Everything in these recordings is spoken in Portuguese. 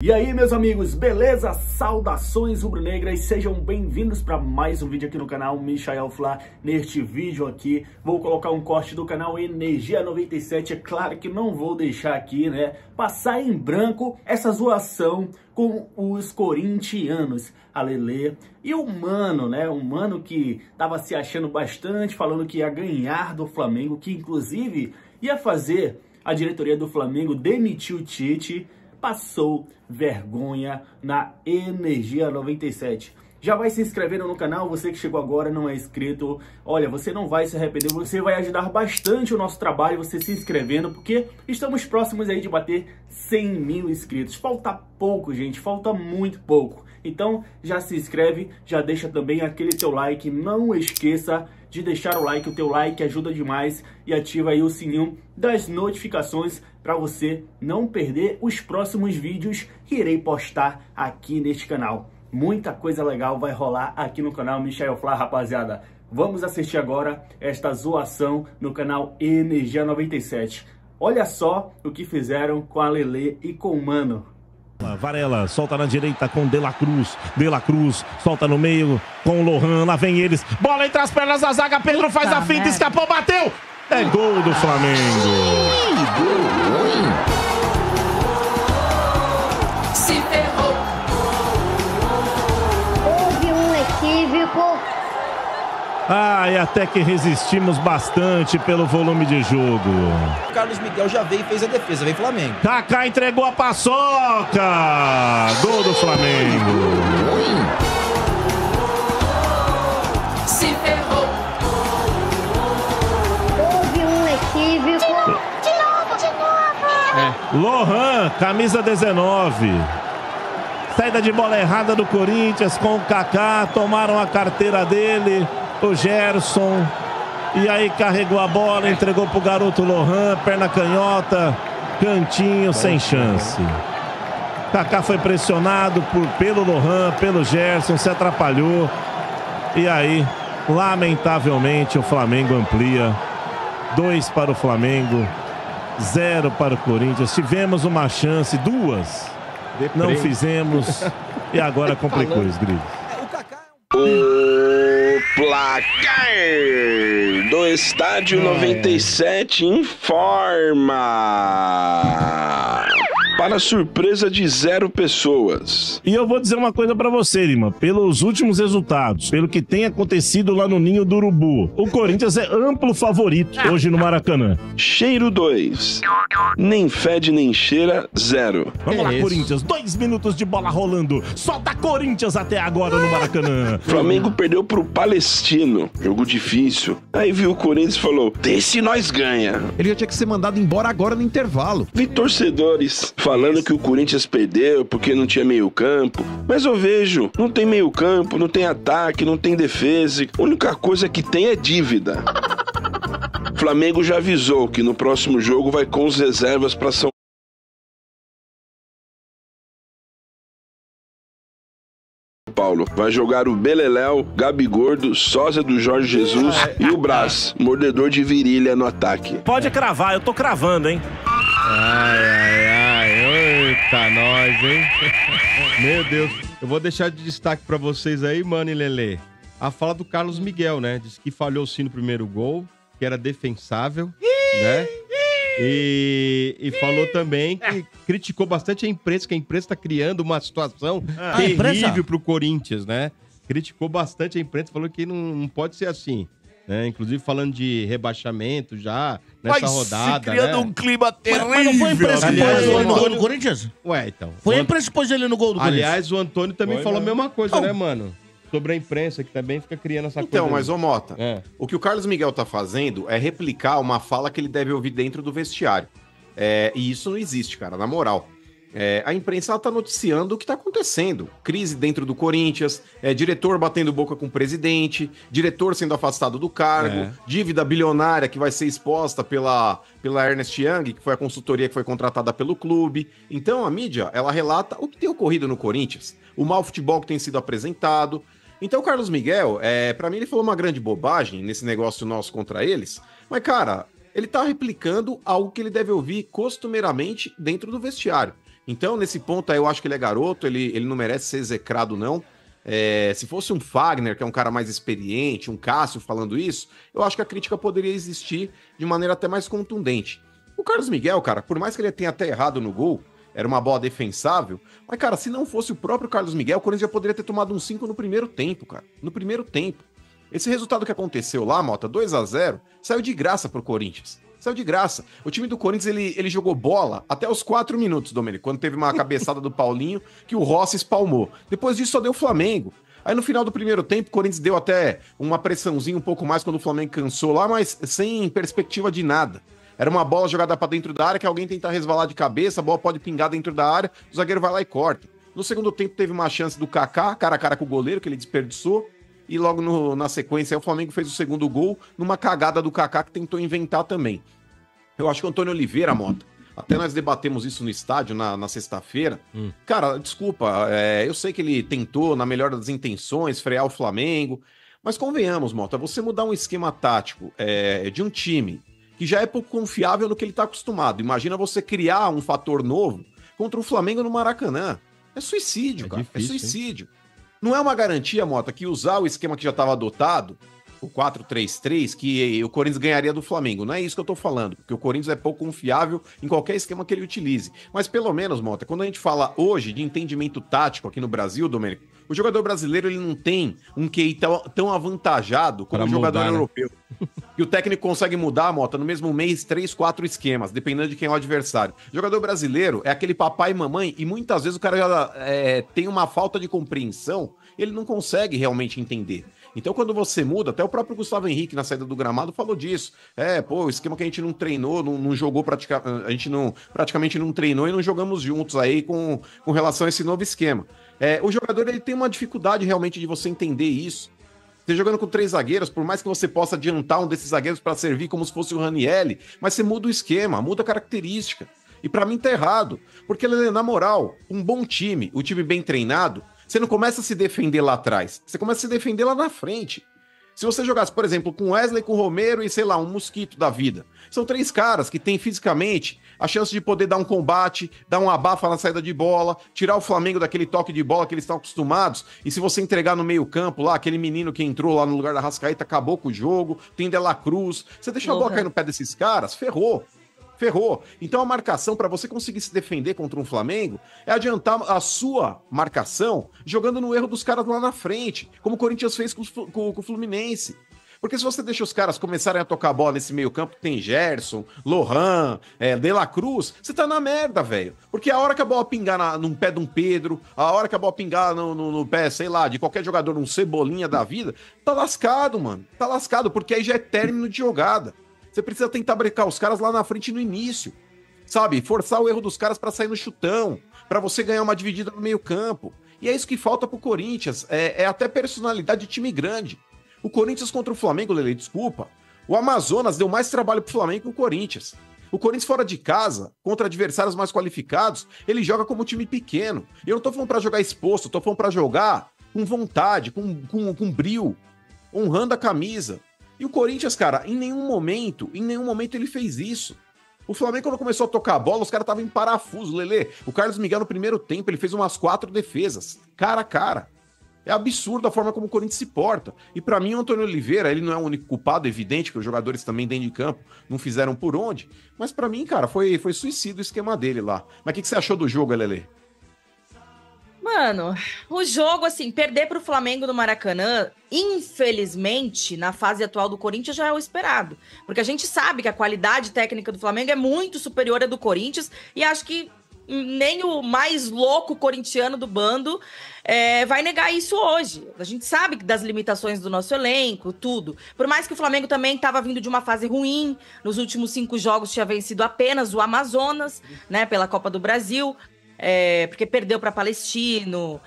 E aí, meus amigos, beleza? Saudações rubro-negras, sejam bem-vindos para mais um vídeo aqui no canal Michael Flá. Neste vídeo aqui, vou colocar um corte do canal Energia 97. É claro que não vou deixar aqui, né, passar em branco essa zoação com os corintianos, a Lelê e o Mano, né? O Mano que tava se achando bastante, falando que ia ganhar do Flamengo, que inclusive ia fazer a diretoria do Flamengo demitir o Tite. Passou vergonha na Energia 97. Já vai se inscrevendo no canal, você que chegou agora não é inscrito. Olha, você não vai se arrepender, você vai ajudar bastante o nosso trabalho, você se inscrevendo, porque estamos próximos aí de bater 100 mil inscritos. Falta pouco, gente, falta muito pouco. Então já se inscreve, já deixa também aquele teu like, não esqueça de deixar o like, o teu like ajuda demais, e ativa aí o sininho das notificações para você não perder os próximos vídeos que irei postar aqui neste canal. Muita coisa legal vai rolar aqui no canal Michael Flá, rapaziada. Vamos assistir agora esta zoação no canal Energia 97. Olha só o que fizeram com a Lelê e com o Mano. Varela solta na direita com De La Cruz. De La Cruz solta no meio com o Lohan. Lá vem eles. Bola entre as pernas da zaga. Pedro faz a finta, escapou, bateu. É gol do Flamengo. Se ferrou. Houve um equívoco. E até que resistimos bastante pelo volume de jogo. O Carlos Miguel já veio e fez a defesa, vem Flamengo. Kaká entregou a paçoca. Gol do Flamengo. Se ferrou. Houve um equívoco. De novo. Lohan, camisa 19. Saída de bola errada do Corinthians com o Kaká. Tomaram a carteira dele. O Gerson, e aí carregou a bola, entregou pro garoto Lohan, perna canhota, cantinho, sem chance. Kaká foi pressionado pelo Lohan, pelo Gerson, se atrapalhou, e aí, lamentavelmente, o Flamengo amplia. 2 para o Flamengo, 0 para o Corinthians. Tivemos uma chance, 2, não fizemos, e agora complicou os gringos. O placar do Estádio 97 informa. Para surpresa de 0 pessoas. E eu vou dizer uma coisa pra você, Lima. Pelos últimos resultados, pelo que tem acontecido lá no Ninho do Urubu, o Corinthians é amplo favorito hoje no Maracanã. Cheiro 2. Nem fede nem cheira, 0. Vamos lá, Corinthians. 2 minutos de bola rolando. Solta Corinthians até agora no Maracanã. Flamengo perdeu pro Palestino. Jogo difícil. Aí viu o Corinthians e falou, desse nós ganha. Ele já tinha que ser mandado embora agora no intervalo. Vi torcedores falando que o Corinthians perdeu porque não tinha meio campo. Mas eu vejo, não tem meio campo, não tem ataque, não tem defesa. A única coisa que tem é dívida. Flamengo já avisou que no próximo jogo vai com as reservas para São Paulo. Vai jogar o Beleléu, Gabigordo, sósia do Jorge Jesus e o Brás, mordedor de virilha no ataque. Pode cravar, eu tô cravando, hein? Eita, nós, hein? Meu Deus. Eu vou deixar de destaque pra vocês aí, Mano e Lelê, a fala do Carlos Miguel, né? Disse que falhou sim no primeiro gol, que era defensável, né? E falou também que criticou bastante a imprensa, que a imprensa tá criando uma situação terrível pro Corinthians, né? Criticou bastante a imprensa, falou que não pode ser assim. Inclusive falando de rebaixamento já nessa rodada, criando um clima terrível. Mas não foi a imprensa que pôs ele no gol do Corinthians? Ué, então. Foi a imprensa que pôs ele no gol do Corinthians. Aliás, o Antônio também falou a mesma coisa, né, mano? Sobre a imprensa, que também fica criando essa coisa. Então, mas ô Mota, o que o Carlos Miguel tá fazendo é replicar uma fala que ele deve ouvir dentro do vestiário. E isso não existe, cara, na moral. A imprensa ela tá noticiando o que tá acontecendo. Crise dentro do Corinthians, diretor batendo boca com o presidente, diretor sendo afastado do cargo, dívida bilionária que vai ser exposta pela Ernst Young, que foi a consultoria que foi contratada pelo clube. Então a mídia, ela relata o que tem ocorrido no Corinthians, o mau futebol que tem sido apresentado. Então o Carlos Miguel, pra mim ele falou uma grande bobagem nesse negócio nosso contra eles, mas cara, ele tá replicando algo que ele deve ouvir costumeiramente dentro do vestiário. Então, nesse ponto aí, eu acho que ele é garoto, ele não merece ser execrado, não. Se fosse um Fagner, que é um cara mais experiente, um Cássio falando isso, eu acho que a crítica poderia existir de maneira até mais contundente. O Carlos Miguel, cara, por mais que ele tenha até errado no gol, era uma bola defensável, mas, cara, se não fosse o próprio Carlos Miguel, o Corinthians já poderia ter tomado um 5 no primeiro tempo, cara. No primeiro tempo. Esse resultado que aconteceu lá, Mota, 2-0, saiu de graça pro Corinthians. Saiu de graça. O time do Corinthians, ele jogou bola até os 4 minutos, Domênico, quando teve uma cabeçada do Paulinho que o Rossi espalmou. Depois disso só deu o Flamengo. Aí no final do primeiro tempo, o Corinthians deu até uma pressãozinha um pouco mais quando o Flamengo cansou lá, mas sem perspectiva de nada. Era uma bola jogada pra dentro da área que alguém tenta resvalar de cabeça, a bola pode pingar dentro da área, o zagueiro vai lá e corta. No segundo tempo teve uma chance do Kaká, cara a cara com o goleiro, que ele desperdiçou, e logo na sequência aí, o Flamengo fez o segundo gol numa cagada do Kaká que tentou inventar também. Eu acho que o Antônio Oliveira, Mota, até nós debatemos isso no estádio na sexta-feira. Cara, desculpa, eu sei que ele tentou, na melhor das intenções, frear o Flamengo, mas convenhamos, Mota, você mudar um esquema tático de um time que já é pouco confiável no que ele tá acostumado. Imagina você criar um fator novo contra o Flamengo no Maracanã. É suicídio, cara. Difícil, é suicídio. Não é uma garantia, Mota, que usar o esquema que já estava adotado, o 4-3-3, que o Corinthians ganharia do Flamengo. Não é isso que eu tô falando, porque o Corinthians é pouco confiável em qualquer esquema que ele utilize. Mas pelo menos, Mota, quando a gente fala hoje de entendimento tático aqui no Brasil, Domênico, o jogador brasileiro ele não tem um QI tão avantajado como o jogador europeu. E o técnico consegue mudar, Mota, no mesmo mês, 3, 4 esquemas, dependendo de quem é o adversário. O jogador brasileiro é aquele papai e mamãe, e muitas vezes o cara já tem uma falta de compreensão, ele não consegue realmente entender. Então, quando você muda, até o próprio Gustavo Henrique, na saída do gramado, falou disso. O esquema que a gente não treinou, não jogou a gente praticamente não treinou e não jogamos juntos aí com relação a esse novo esquema. O jogador ele tem uma dificuldade realmente de você entender isso. Você jogando com 3 zagueiros, por mais que você possa adiantar um desses zagueiros para servir como se fosse o Ranieri, mas você muda o esquema, muda a característica. E para mim tá errado, porque na moral, um bom time, o time bem treinado, você não começa a se defender lá atrás, você começa a se defender lá na frente. Se você jogasse, por exemplo, com Wesley, com Romero e, sei lá, um Mosquito da vida, são 3 caras que têm fisicamente a chance de poder dar um combate, dar um abafa na saída de bola, tirar o Flamengo daquele toque de bola que eles estão acostumados, e se você entregar no meio campo lá, aquele menino que entrou lá no lugar da Arrascaeta, acabou com o jogo, tem De La Cruz, você deixa a bola cair no pé desses caras, ferrou. Então a marcação, para você conseguir se defender contra um Flamengo, é adiantar a sua marcação jogando no erro dos caras lá na frente, como o Corinthians fez com o Fluminense. Porque se você deixa os caras começarem a tocar a bola nesse meio campo, tem Gerson, Lohan, De La Cruz, você tá na merda, velho. Porque a hora que a bola pingar no pé de um Pedro, a hora que a bola pingar no pé, sei lá, de qualquer jogador, um Cebolinha da vida, tá lascado, mano. Tá lascado, porque aí já é término de jogada. Você precisa tentar brecar os caras lá na frente no início, sabe? Forçar o erro dos caras pra sair no chutão, pra você ganhar uma dividida no meio campo. E é isso que falta pro Corinthians, é até personalidade de time grande. O Corinthians contra o Flamengo, Lele, desculpa, o Amazonas deu mais trabalho pro Flamengo que o Corinthians. O Corinthians fora de casa, contra adversários mais qualificados, ele joga como time pequeno. E eu não tô falando pra jogar exposto, eu tô falando pra jogar com vontade, com brio, honrando a camisa. E o Corinthians, cara, em nenhum momento ele fez isso. O Flamengo, quando começou a tocar a bola, os caras estavam em parafuso, Lelê. O Carlos Miguel, no primeiro tempo, ele fez umas 4 defesas, cara a cara. É absurdo a forma como o Corinthians se porta. E pra mim, o Antônio Oliveira, ele não é o único culpado, evidente que os jogadores também dentro de campo não fizeram por onde. Mas pra mim, cara, foi suicídio o esquema dele lá. Mas o que você achou do jogo, Lelê? Mano, o jogo, assim, perder pro Flamengo no Maracanã, infelizmente, na fase atual do Corinthians já é o esperado. Porque a gente sabe que a qualidade técnica do Flamengo é muito superior à do Corinthians e acho que nem o mais louco corintiano do bando vai negar isso hoje. A gente sabe das limitações do nosso elenco, tudo. Por mais que o Flamengo também estava vindo de uma fase ruim, nos últimos 5 jogos tinha vencido apenas o Amazonas, né, pela Copa do Brasil. Porque perdeu para Palestino,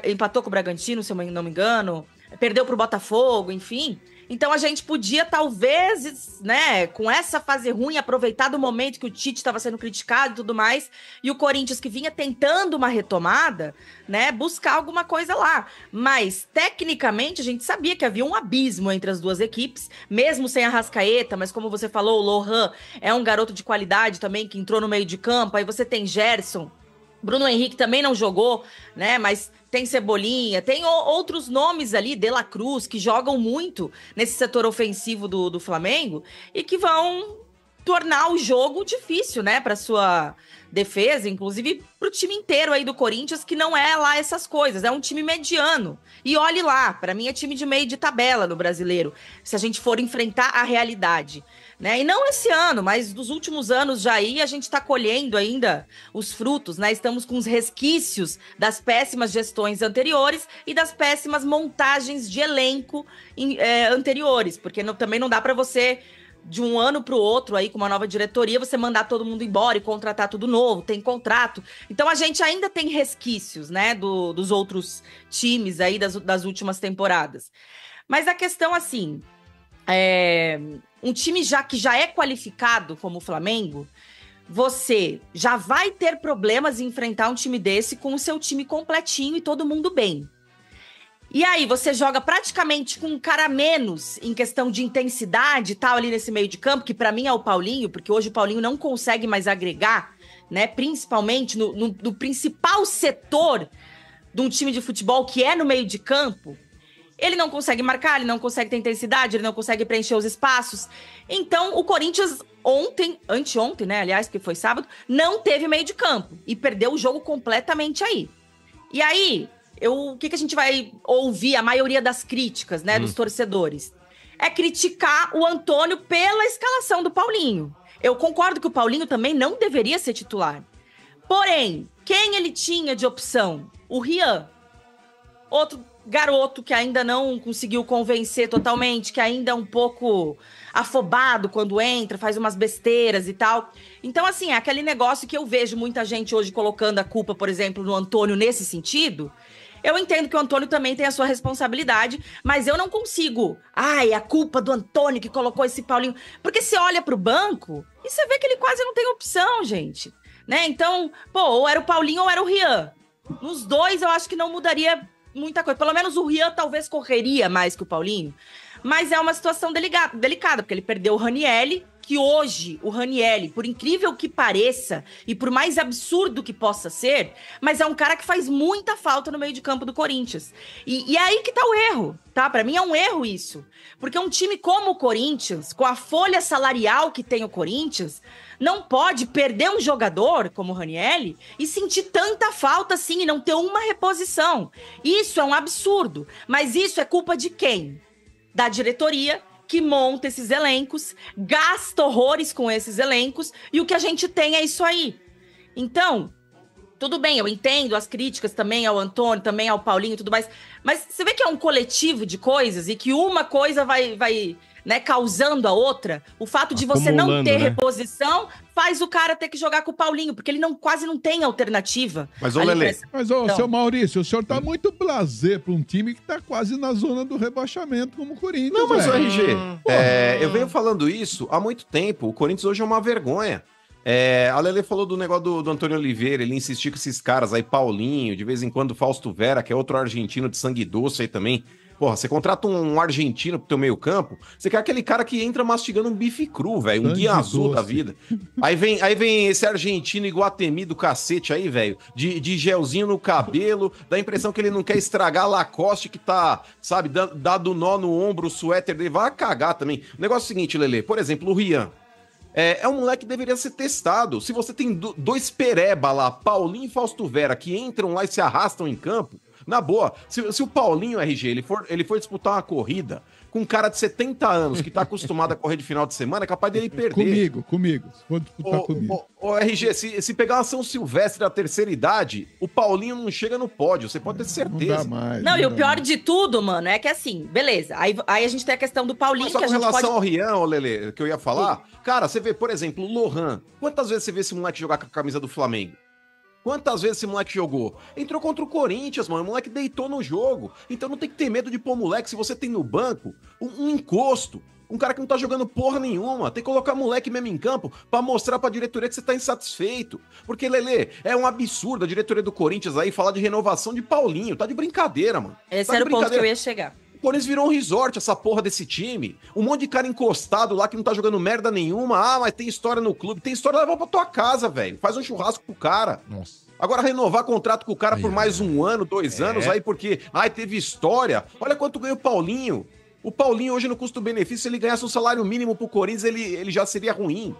empatou com o Bragantino, se eu não me engano, perdeu para o Botafogo, enfim. Então a gente podia, talvez, né, com essa fase ruim, aproveitar do momento que o Tite estava sendo criticado e tudo mais, e o Corinthians que vinha tentando uma retomada, né, buscar alguma coisa lá. Mas, tecnicamente, a gente sabia que havia um abismo entre as duas equipes, mesmo sem a Arrascaeta, mas como você falou, o Lohan é um garoto de qualidade também, que entrou no meio de campo, aí você tem Gerson, Bruno Henrique também não jogou, né? Mas tem Cebolinha, tem outros nomes ali, De La Cruz, que jogam muito nesse setor ofensivo do Flamengo e que vão tornar o jogo difícil, né? Para sua defesa, inclusive para o time inteiro aí do Corinthians, que não é lá essas coisas, é um time mediano. E olhe lá, para mim é time de meio de tabela no Brasileiro, se a gente for enfrentar a realidade. Né? E não esse ano, mas dos últimos anos já aí a gente está colhendo ainda os frutos, né? Estamos com os resquícios das péssimas gestões anteriores e das péssimas montagens de elenco anteriores, porque também não dá para você, de um ano para o outro, aí com uma nova diretoria, você mandar todo mundo embora e contratar tudo novo, tem contrato. Então a gente ainda tem resquícios, né, dos outros times aí das últimas temporadas. Mas a questão, assim, um time que já é qualificado como o Flamengo, você já vai ter problemas em enfrentar um time desse com o seu time completinho e todo mundo bem. E aí você joga praticamente com um cara a menos em questão de intensidade e tal ali nesse meio de campo, que pra mim é o Paulinho, porque hoje o Paulinho não consegue mais agregar, né? Principalmente no principal setor de um time de futebol, que é no meio de campo. Ele não consegue marcar, ele não consegue ter intensidade, ele não consegue preencher os espaços. Então, o Corinthians anteontem, né, aliás, porque foi sábado, não teve meio de campo e perdeu o jogo completamente aí. E aí, o que a gente vai ouvir, a maioria das críticas, né, dos torcedores? É criticar o Antônio pela escalação do Paulinho. Eu concordo que o Paulinho também não deveria ser titular. Porém, quem ele tinha de opção? O Rian. Outro garoto que ainda não conseguiu convencer totalmente, que ainda é um pouco afobado quando entra, faz umas besteiras e tal. Então, assim, é aquele negócio que eu vejo muita gente hoje colocando a culpa, por exemplo, no Antônio nesse sentido. Eu entendo que o Antônio também tem a sua responsabilidade, mas eu não consigo. É a culpa do Antônio que colocou esse Paulinho. Porque você olha pro banco e você vê que ele quase não tem opção, gente. Né? Então, ou era o Paulinho ou era o Rian. Nos dois, eu acho que não mudaria muita coisa. Pelo menos o Rian talvez correria mais que o Paulinho. Mas é uma situação delicada, porque ele perdeu o Ranielli, que hoje o Ranielli, por incrível que pareça, e por mais absurdo que possa ser, mas é um cara que faz muita falta no meio de campo do Corinthians. E é aí que tá o erro, tá? Pra mim é um erro isso. Porque um time como o Corinthians, com a folha salarial que tem o Corinthians, não pode perder um jogador como o Ranielli e sentir tanta falta assim e não ter uma reposição. Isso é um absurdo. Mas isso é culpa de quem? Da diretoria, que monta esses elencos, gasta horrores com esses elencos, e o que a gente tem é isso aí. Então, tudo bem, eu entendo as críticas também ao Antônio, também ao Paulinho e tudo mais, mas você vê que é um coletivo de coisas e que uma coisa vai né, causando a outra. O fato de você não ter reposição faz o cara ter que jogar com o Paulinho, porque ele quase não tem alternativa. Mas, Lelê, seu Maurício, o senhor tá muito blasé para um time que tá quase na zona do rebaixamento, como o Corinthians. Não, mas o RG, eu venho falando isso há muito tempo. O Corinthians hoje é uma vergonha. A Lelê falou do negócio do Antônio Oliveira, ele insistiu com esses caras aí, Paulinho, de vez em quando Fausto Vera, que é outro argentino de sangue doce aí também. Porra, você contrata um argentino pro teu meio campo, você quer aquele cara que entra mastigando um bife cru, velho, um guia azul da vida. Aí vem esse argentino Iguatemi do cacete aí, velho, de gelzinho no cabelo, dá a impressão que ele não quer estragar a Lacoste que tá, sabe, dado nó no ombro, o suéter dele, vai cagar também. O negócio é o seguinte, Lelê, por exemplo, o Rian. É um moleque que deveria ser testado. Se você tem dois pereba lá, Paulinho e Fausto Vera, que entram lá e se arrastam em campo, na boa, se o Paulinho, RG, ele for disputar uma corrida com um cara de 70 anos que tá acostumado a correr de final de semana, é capaz dele perder. Comigo. Se for disputar comigo. Ô, RG, se pegar uma São Silvestre da terceira idade, o Paulinho não chega no pódio, você pode ter certeza. Não dá mais. Não, e o pior de tudo, mano, é que assim, beleza, aí a gente tem a questão do Paulinho, mas só que a com gente relação pode... ao Rian, ô Lelê, que eu ia falar, cara, você vê, por exemplo, o Lohan. Quantas vezes você vê esse moleque jogar com a camisa do Flamengo? Quantas vezes esse moleque jogou? Entrou contra o Corinthians, mano. O moleque deitou no jogo. Então não tem que ter medo de pôr o moleque se você tem no banco um encosto. Um cara que não tá jogando porra nenhuma. Tem que colocar moleque mesmo em campo pra mostrar pra diretoria que você tá insatisfeito. Porque, Lelê, é um absurdo a diretoria do Corinthians aí falar de renovação de Paulinho. Tá de brincadeira, mano. Esse tá era o ponto que eu ia chegar. Corinthians virou um resort, essa porra desse time. Um monte de cara encostado lá que não tá jogando merda nenhuma. Ah, mas tem história no clube. Tem história, leva pra tua casa, velho. Faz um churrasco pro cara. Nossa. Agora renovar contrato com o cara por mais um ano, 2 anos, aí porque... Ai, teve história. Olha quanto ganha o Paulinho. O Paulinho hoje no custo-benefício, se ele ganhasse um salário mínimo pro Corinthians, ele já seria ruim.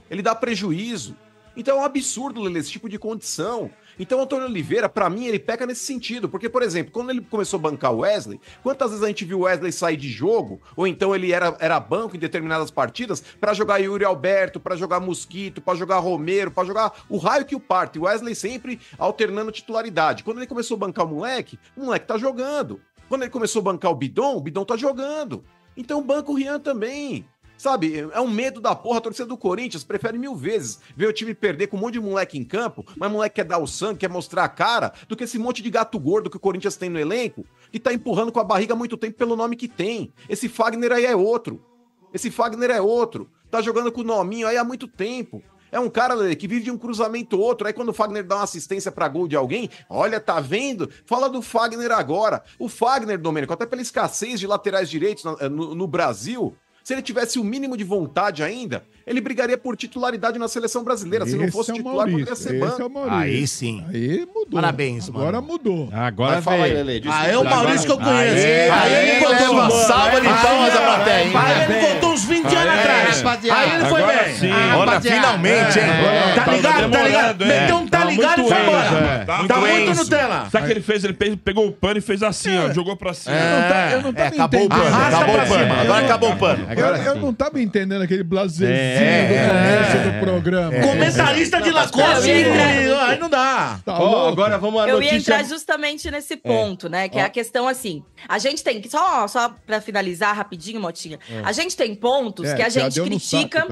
Ele dá prejuízo. Então é um absurdo, Lelê, esse tipo de condição. Então o Antônio Oliveira, pra mim, ele peca nesse sentido. Porque, por exemplo, quando ele começou a bancar o Wesley, quantas vezes a gente viu o Wesley sair de jogo, ou então ele era banco em determinadas partidas, pra jogar Yuri Alberto, pra jogar Mosquito, pra jogar Romero, pra jogar o raio que o parte. O Wesley sempre alternando titularidade. Quando ele começou a bancar o moleque tá jogando. Quando ele começou a bancar o Bidon tá jogando. Então banca o Rian também. Sabe, é um medo da porra. A torcida do Corinthians prefere 1000 vezes ver o time perder com um monte de moleque em campo, mas moleque quer dar o sangue, quer mostrar a cara, do que esse monte de gato gordo que o Corinthians tem no elenco, que tá empurrando com a barriga há muito tempo pelo nome que tem. Esse Fagner aí é outro. Tá jogando com o nominho aí há muito tempo. É um cara, Lelê, que vive de um cruzamento ou outro. Aí quando o Fagner dá uma assistência pra gol de alguém, olha, tá vendo? Fala do Fagner agora. O Fagner, Domênico, até pela escassez de laterais direitos no Brasil... Se ele tivesse o mínimo de vontade ainda, ele brigaria por titularidade na seleção brasileira. Se não fosse titular, poderia ser banco. Aí sim. Aí mudou. Parabéns, mano. Agora mudou. Agora fala aí, Lelê. Aí é o Maurício que eu conheço. Aí ele contou uma salva de palmas da plateia. Aí ele contou uns 20 anos atrás. Aí ele foi bem. Olha, finalmente, hein? Tá ligado? Meteu um tá ligado e foi embora. Tá muito Nutella. Sabe o que ele fez? Ele pegou o pano e fez assim, ó. Jogou pra cima. Eu não tava acabou o pano. Acabou o pano. Agora acabou o pano. Eu não tava entendendo aquele blazezinho do começo do programa. Comentarista de Lacoste, aí não dá. Tá louco? Agora vamos à Eu notícia... ia entrar justamente nesse ponto, né? Que é a questão assim. A gente tem que. Só pra finalizar rapidinho, Motinha. A gente tem pontos que a gente critica.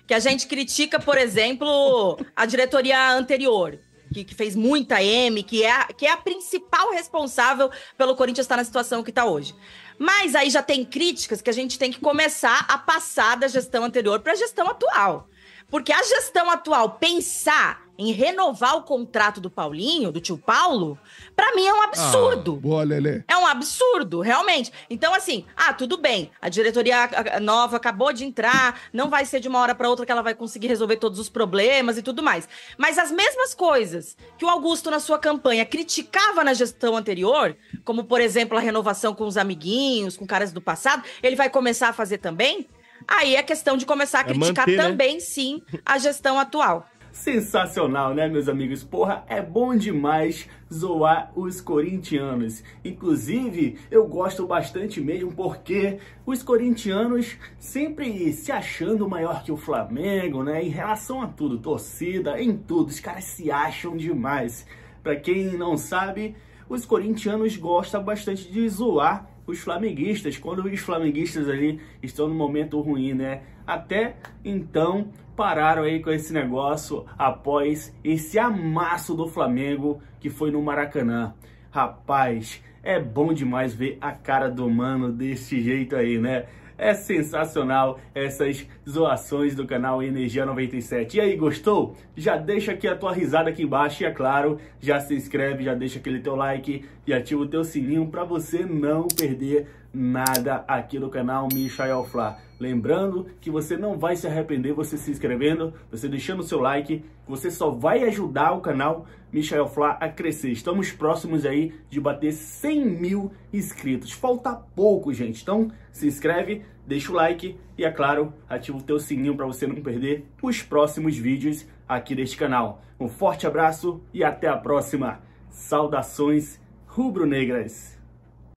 Que a gente critica, por exemplo, a diretoria anterior. Que fez muita M, que é a principal responsável pelo Corinthians estar na situação que está hoje. Mas aí já tem críticas que a gente tem que começar a passar da gestão anterior para a gestão atual. Porque a gestão atual pensar em renovar o contrato do Paulinho, do tio Paulo, pra mim é um absurdo. Boa, Lelê. É um absurdo, realmente. Então, assim, tudo bem, a diretoria nova acabou de entrar, não vai ser de uma hora pra outra que ela vai conseguir resolver todos os problemas e tudo mais. Mas as mesmas coisas que o Augusto, na sua campanha, criticava na gestão anterior, como, por exemplo, a renovação com os amiguinhos, com caras do passado, ele vai começar a fazer também? Aí é questão de começar a criticar também, sim, a gestão atual. Sensacional, né, meus amigos? Porra, é bom demais zoar os corintianos. Inclusive, eu gosto bastante mesmo porque os corintianos sempre se achando maior que o Flamengo, né? Em relação a tudo, torcida, em tudo, os caras se acham demais. Pra quem não sabe, os corintianos gostam bastante de zoar os flamenguistas, quando os flamenguistas ali estão no momento ruim, né? Até então pararam aí com esse negócio após esse amasso do Flamengo que foi no Maracanã. Rapaz, é bom demais ver a cara do mano desse jeito aí, né? É sensacional essas zoações do canal Energia 97. E aí, gostou? Já deixa aqui a tua risada aqui embaixo e, é claro, já se inscreve, já deixa aquele teu like e ativa o teu sininho para você não perder nada aqui no canal Michael Flá. Lembrando que você não vai se arrepender você se inscrevendo, você deixando o seu like, você só vai ajudar o canal Michael Flá a crescer. Estamos próximos aí de bater 100 mil inscritos. Falta pouco, gente. Então se inscreve, deixa o like e, é claro, ativa o teu sininho para você não perder os próximos vídeos aqui deste canal. Um forte abraço e até a próxima. Saudações rubro-negras.